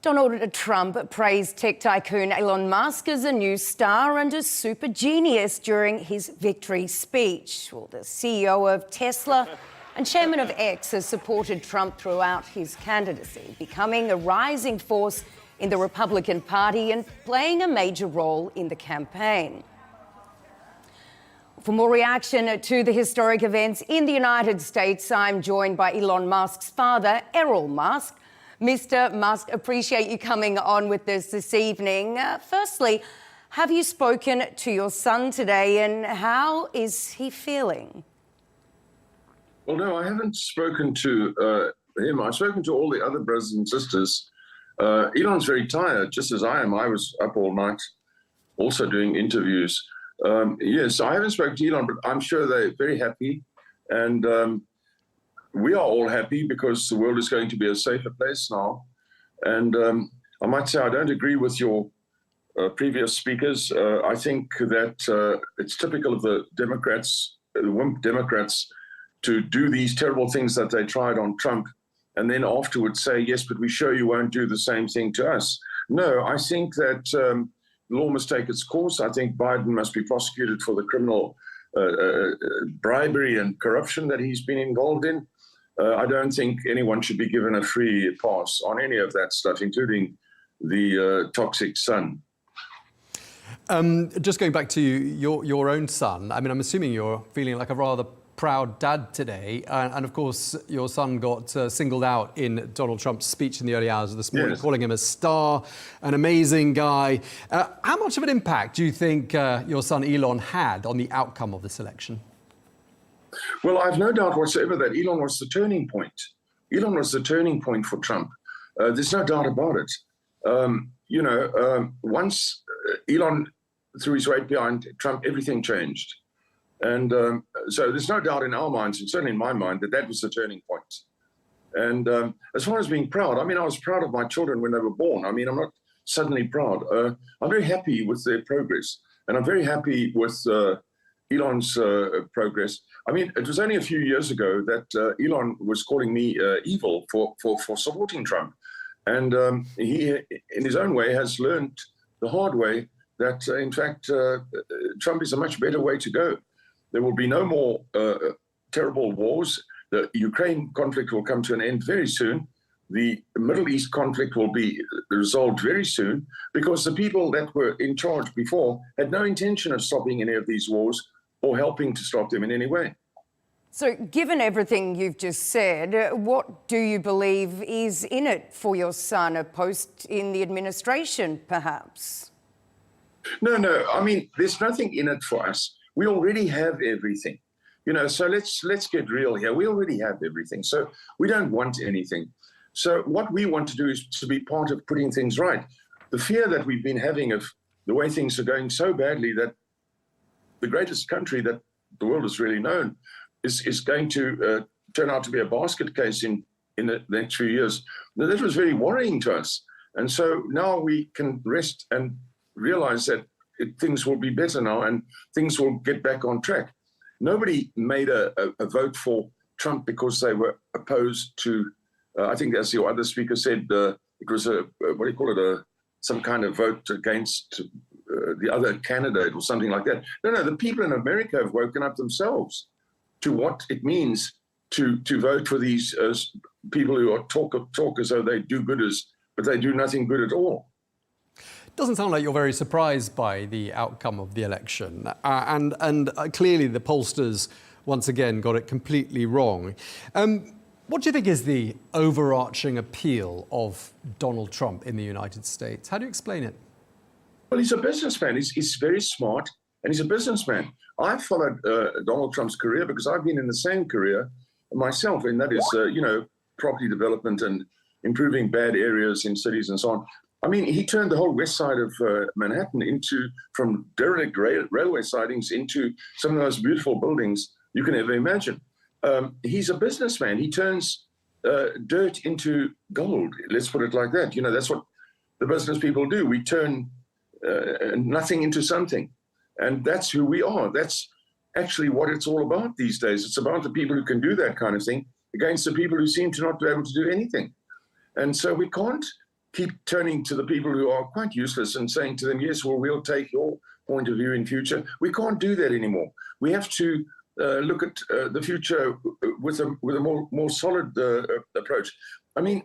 Donald Trump praised tech tycoon Elon Musk as a new star and a super genius during his victory speech. Well, the CEO of Tesla and chairman of X has supported Trump throughout his candidacy, becoming a rising force in the Republican Party and playing a major role in the campaign. For more reaction to the historic events in the United States, I'm joined by Elon Musk's father, Errol Musk. Mr. Musk, appreciate you coming on with us this evening. Firstly, have you spoken to your son today and how is he feeling? Well, no, I haven't spoken to him. I've spoken to all the other brothers and sisters. Elon's very tired, just as I am. I was up all night also doing interviews. Yes, I haven't spoken to Elon, but I'm sure they're very happy. And we are all happy because the world is going to be a safer place now. And I might say I don't agree with your previous speakers. I think that it's typical of the Democrats, the wimp Democrats, to do these terrible things that they tried on Trump and then afterwards say, yes, but we sure you won't do the same thing to us. No, I think that the law must take its course. I think Biden must be prosecuted for the criminal bribery and corruption that he's been involved in. I don't think anyone should be given a free pass on any of that stuff, including the toxic son. Just going back to your own son, I mean, I'm assuming you're feeling like a rather proud dad today. And of course, your son got singled out in Donald Trump's speech in the early hours of this morning, yes, calling him a star, an amazing guy. How much of an impact do you think your son Elon had on the outcome of this election? Well, I've no doubt whatsoever that Elon was the turning point. Elon was the turning point for Trump. There's no doubt about it. Once Elon threw his weight behind Trump, everything changed. And so there's no doubt in our minds, and certainly in my mind, that that was the turning point. And as far as being proud, I mean, I was proud of my children when they were born. I mean, I'm not suddenly proud. I'm very happy with their progress. And I'm very happy with Elon's progress. I mean, it was only a few years ago that Elon was calling me evil for supporting Trump. And he, in his own way, has learned the hard way that, in fact, Trump is a much better way to go. There will be no more terrible wars. The Ukraine conflict will come to an end very soon. The Middle East conflict will be resolved very soon because the people that were in charge before had no intention of stopping any of these wars or helping to stop them in any way. So, given everything you've just said, what do you believe is in it for your son? A post in the administration, perhaps? No. I mean, there's nothing in it for us. We already have everything. So let's get real here. We already have everything. So we don't want anything. So what we want to do is to be part of putting things right. The fear that we've been having of the way things are going so badly that the greatest country that the world has really known is going to turn out to be a basket case in the next few years. Now, that was very worrying to us. And so now we can rest and realize that things will be better now and things will get back on track. Nobody made a vote for Trump because they were opposed to, I think as the other speaker said, it was some kind of vote against the other candidate or something like that. No, the people in America have woken up themselves to what it means to vote for these people who are talk as though they do gooders, but they do nothing good at all. Doesn't sound like you're very surprised by the outcome of the election. And clearly the pollsters, once again, got it completely wrong. What do you think is the overarching appeal of Donald Trump in the United States? How do you explain it? Well, he's a businessman. He's very smart, and he's a businessman. I've followed Donald Trump's career because I've been in the same career myself, and that is, property development and improving bad areas in cities and so on. I mean, he turned the whole west side of Manhattan from derelict railway sidings into some of the most beautiful buildings you can ever imagine. He's a businessman. He turns dirt into gold. Let's put it like that. That's what the business people do. We turn nothing into something. And that's who we are. That's actually what it's all about these days. It's about the people who can do that kind of thing against the people who seem to not be able to do anything. And so we can't keep turning to the people who are quite useless and saying to them, yes, well, we'll take your point of view in future. We can't do that anymore. We have to look at the future with a more solid approach. I mean,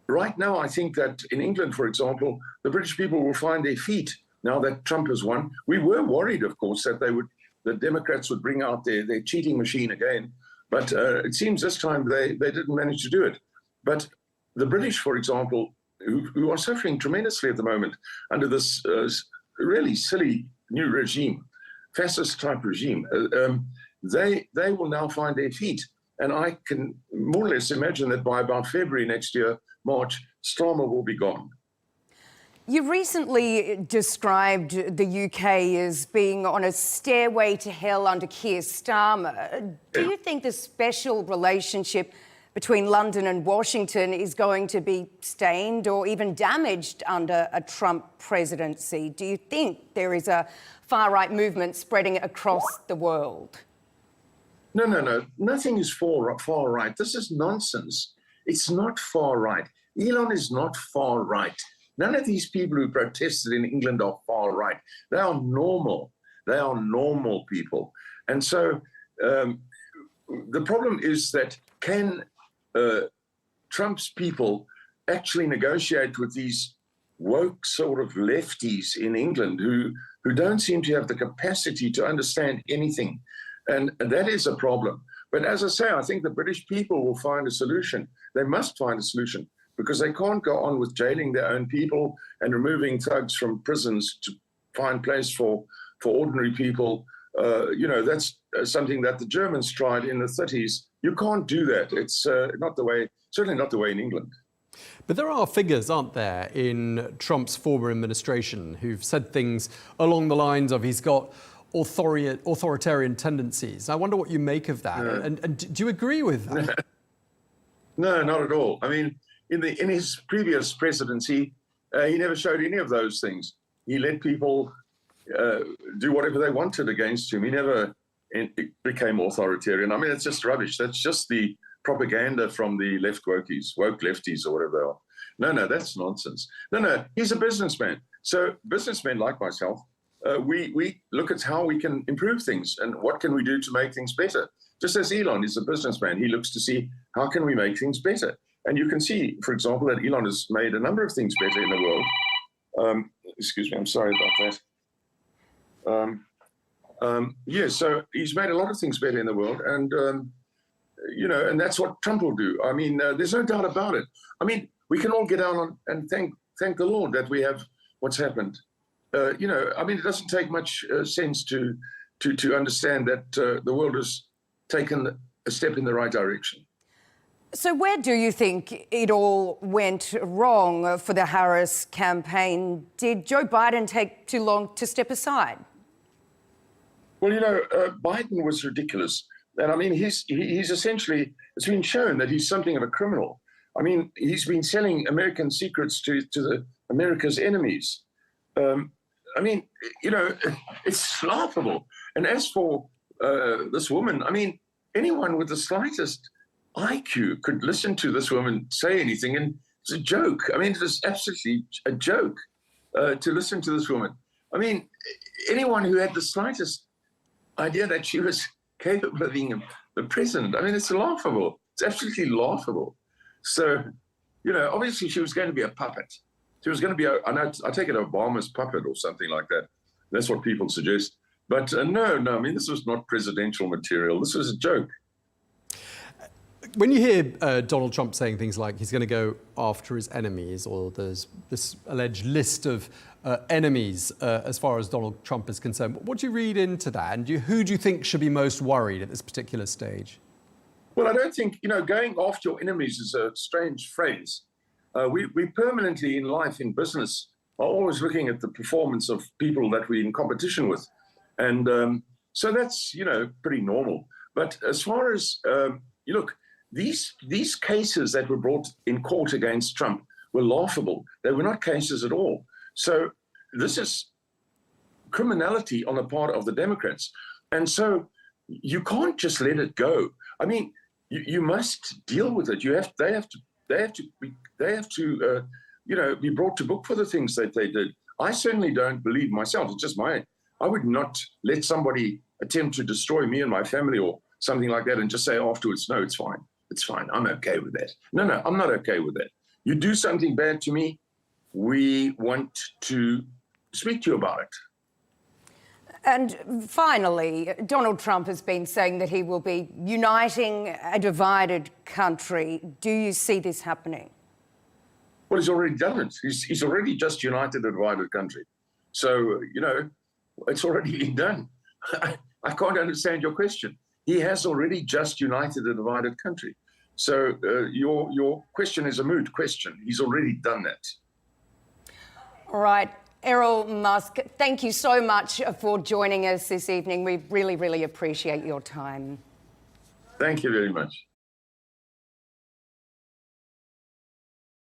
right now, I think that in England, for example, the British people will find their feet now that Trump has won. We were worried, of course, that the Democrats would bring out their cheating machine again. But it seems this time they didn't manage to do it. But the British, for example, who are suffering tremendously at the moment under this really silly new regime, fascist-type regime, they will now find their feet. And I can more or less imagine that by about February next year, March, Starmer will be gone. You recently described the UK as being on a stairway to hell under Keir Starmer. Do you think the special relationship between London and Washington is going to be stained or even damaged under a Trump presidency? Do you think there is a far-right movement spreading across the world? No. Nothing is far right. This is nonsense. It's not far right. Elon is not far right. None of these people who protested in England are far right. They are normal. They are normal people. And so the problem is that can Trump's people actually negotiate with these woke sort of lefties in England who don't seem to have the capacity to understand anything? And that is a problem. But as I say, I think the British people will find a solution. They must find a solution because they can't go on with jailing their own people and removing thugs from prisons to find place for ordinary people. That's something that the Germans tried in the 30s. You can't do that. It's not the way, certainly not the way in England. But there are figures, aren't there, in Trump's former administration who've said things along the lines of he's got authoritarian tendencies. I wonder what you make of that. No. And do you agree with that? No, not at all. I mean, in his previous presidency, he never showed any of those things. He let people do whatever they wanted against him. He never became authoritarian. I mean, it's just rubbish. That's just the propaganda from the woke lefties or whatever they are. No, that's nonsense. No, he's a businessman. So businessmen like myself, we look at how we can improve things and what can we do to make things better. Just as Elon is a businessman, he looks to see how can we make things better. And you can see, for example, that Elon has made a number of things better in the world. Excuse me, I'm sorry about that. So he's made a lot of things better in the world. And, and that's what Trump will do. I mean, there's no doubt about it. I mean, we can all get down on and thank the Lord that we have what's happened. I mean, it doesn't take much sense to understand that the world has taken a step in the right direction. So where do you think it all went wrong for the Harris campaign? Did Joe Biden take too long to step aside? Well, Biden was ridiculous. And I mean, he's essentially, it's been shown that he's something of a criminal. I mean, he's been selling American secrets to America's enemies. I mean, it's laughable. And as for this woman, I mean, anyone with the slightest IQ could listen to this woman say anything, and it's a joke. I mean, it is absolutely a joke to listen to this woman. I mean, anyone who had the slightest idea that she was capable of being the president, I mean, it's laughable. It's absolutely laughable. So, obviously she was going to be a puppet. She was going to be, I take it Obama's puppet or something like that. That's what people suggest. But no, I mean, this was not presidential material. This was a joke. When you hear Donald Trump saying things like he's going to go after his enemies, or there's this alleged list of enemies as far as Donald Trump is concerned, what do you read into that? And who do you think should be most worried at this particular stage? Well, I don't think, going after your enemies is a strange phrase. We permanently in life, in business, are always looking at the performance of people that we're in competition with. And so that's, pretty normal. But as far as, look, these cases that were brought in court against Trump were laughable. They were not cases at all. So this is criminality on the part of the Democrats. And so you can't just let it go. I mean, you must deal with it. They have to be brought to book for the things that they did. I certainly don't believe myself. It's just I would not let somebody attempt to destroy me and my family or something like that and just say afterwards, no, it's fine. It's fine. I'm okay with that. No, I'm not okay with that. You do something bad to me, we want to speak to you about it. And finally, Donald Trump has been saying that he will be uniting a divided country. Do you see this happening? Well, he's already done it. He's already just united a divided country. So, it's already been done. I can't understand your question. He has already just united a divided country. So your question is a moot question. He's already done that. All right. Errol Musk, thank you so much for joining us this evening. We really, really appreciate your time. Thank you very much.